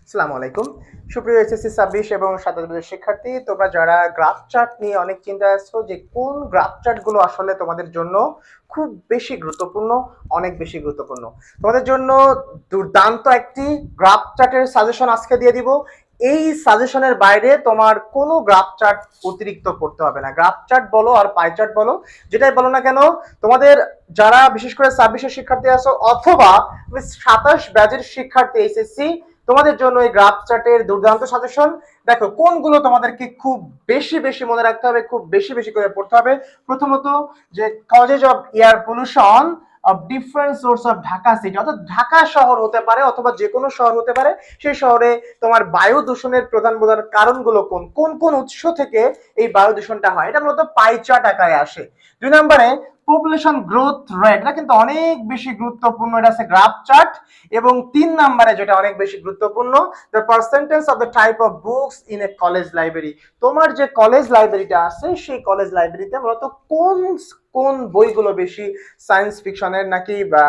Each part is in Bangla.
আসসালামু আলাইকুম। সুপ্রিয় এসএসসি ২৬ এবং ২৭ শিক্ষার্থী, তোমরা যারা গ্রাফ চার্ট নিয়ে অনেক চিন্তায় আছো যে কোন গ্রাফ চার্ট গুলো আসলে তোমাদের জন্য খুব বেশি গুরুত্বপূর্ণ, অনেক বেশি গুরুত্বপূর্ণ। তোমাদের জন্য দুর্দান্ত একটি গ্রাফ চার্টের সাজেশন আজকে দিয়ে দিব। এই সাজেশনের বাইরে তোমার কোনো গ্রাফ চার্ট অতিরিক্ত পড়তে হবে না। গ্রাফ চার্ট বলো আর পাই চার্ট বলো, যেটাই বলো না কেন, তোমাদের যারা বিশেষ করে ২৬ শিক্ষার্থী আছো অথবা ২৭ ব্যাচের শিক্ষার্থী এসএসসি, তোমাদের জন্য এই গ্রাফ চার্টের দুর্দান্ত সাজেশন। দেখো কোনগুলো তোমাদেরকে খুব বেশি বেশি মনে রাখতে হবে, খুব বেশি বেশি করে পড়তে হবে। প্রথমত, যে causes of air pollution of different source of Dhaka city, অর্থাৎ ঢাকা শহর হতে পারে অথবা যে কোনো শহর হতে পারে, সেই শহরে তোমার বায়ু দূষণের প্রধান প্রধান কারণগুলো কোন কোন কোন উৎস থেকে এই বায়ু দূষণটা হয়, এটা মূলত পাই চার্ট আকারে আসে। ২ নম্বরে পপুলেশন গ্রোথ রেট, এটা কিন্তু অনেক বেশি গুরুত্বপূর্ণ, এটা আছে গ্রাফ চার্ট। এবং ৩ নম্বরে যেটা অনেক বেশি গুরুত্বপূর্ণ, the percentage of the type of books in a college library. তোমার যে কলেজ লাইব্রেরিটা আছে সেই কলেজ লাইব্রেরিতে মূলত কোন কোন বইগুলো বেশি সায়েন্স ফিকশনের নাকি বা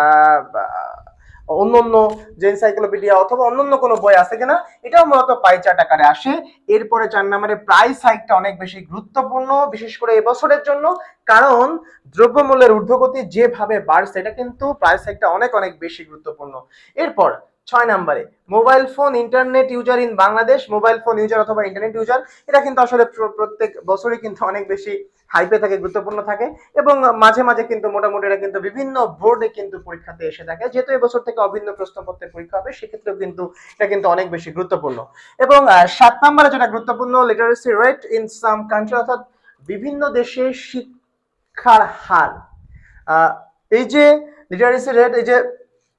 অন্যান্য যে এনসাইক্লোপিডিয়া অথবা অন্যান্য কোনো বই আছে কিনা, এটাও মূলত পাই চার্ট আকারে আসে। এরপরে ৪ নম্বরে প্রাইস হাইকটা অনেক বেশি গুরুত্বপূর্ণ, বিশেষ করে এবছরের জন্য, কারণ দ্রব্যমূল্যের ঊর্ধ্বগতি যেভাবে বাড়ছে, এটা কিন্তু প্রাইস হাইকটা অনেক অনেক বেশি গুরুত্বপূর্ণ। এরপর ৬ নম্বরে mobile phone internet user in Bangladesh, mobile phone user অথবা ইন্টারনেট ইউজার, এটা কিন্তু আসলে প্রত্যেক বছরই কিন্তু অনেক বেশি হাইপে থাকে, গুরুত্বপূর্ণ থাকে। এবং মাঝে মাঝে কিন্তু মোটামুটি এটা কিন্তু বিভিন্ন বোর্ডে কিন্তু পরীক্ষাতে এসে থাকে, যেহেতু এবছর থেকে অভিন্ন প্রশ্নপত্রের পরীক্ষা হবে, সেক্ষেত্রেও কিন্তু এটা কিন্তু অনেক বেশি গুরুত্বপূর্ণ। এবং ৭ নম্বরে যেটা গুরুত্বপূর্ণ, literacy rate in some country, অর্থাৎ বিভিন্ন দেশে শিক্ষার হার। এই যে লিটারেসি রেট, এই যে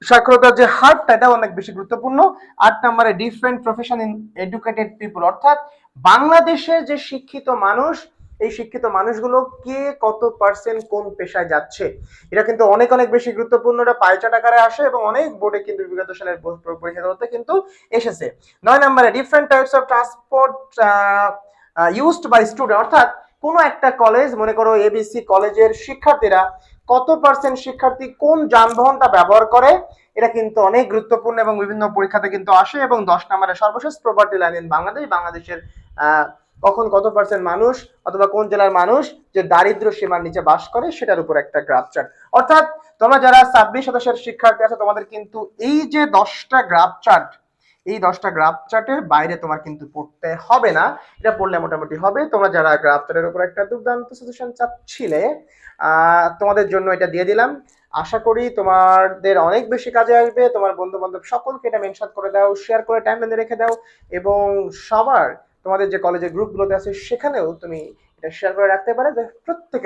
সাক্ষরতার যে হারটা, এটা অনেক বেশি গুরুত্বপূর্ণ। ৮ নম্বরে different profession in educated people, অর্থাৎ বাংলাদেশের যে শিক্ষিত মানুষ, এই শিক্ষিত মানুষগুলো কে কত পার্সেন্ট কোন পেশায় যাচ্ছে, এটা কিন্তু অনেক অনেক বেশি গুরুত্বপূর্ণ। এটা পাই চার্ট আকারে আসে এবং অনেক বোর্ডে কিন্তু বিগত সালের পরীক্ষাগুলোতে কিন্তু এসেছে। ৯ নম্বরে different types of transport used by student, অর্থাৎ কোন একটা কলেজ, মনে করো এবিসি কলেজের শিক্ষার্থীরা কত পার্সেন্ট শিক্ষার্থী কোন যানবাহনটা ব্যবহার করে, এটা কিন্তু অনেক গুরুত্বপূর্ণ এবং বিভিন্ন পরীক্ষাতে কিন্তু আসে। এবং ১০ নম্বরে সর্বশেষ প্রপার্টি লাইন ইন বাংলাদেশ, বাংলাদেশের কখন কত পার্সেন্ট মানুষ অথবা কোন জেলার মানুষ যে দারিদ্র সীমার নিচে বাস করে, সেটার উপর একটা গ্রাফ চার্ট। অর্থাৎ তোমরা যারা ২৬ শিক্ষার্থী আছে, তোমাদের কিন্তু এই যে ১০টা গ্রাফ চার্ট, এই ১০টা গ্রাফ চার্টের বাইরে তোমার কিন্তু পড়তে হবে না। এটা পড়লে মোটামুটি হবে। তোমরা যারা গ্রাফ চার্টের উপর একটা দুর্দান্ত সাজেশন চাচ্ছিলে, তোমাদের জন্য এটা দিয়ে দিলাম। আশা করি তোমাদের অনেক বেশি কাজে আসবে। তোমার বন্ধু বান্ধব সকলকে এটা মেনশন করে দাও, শেয়ার করে টাইমলাইনে রেখে দাও। এবং সবার, তোমাদের যে কলেজের গ্রুপগুলোতে আছে সেখানেও তুমি এটা শেয়ার করে রাখতে পারে, প্রত্যেকে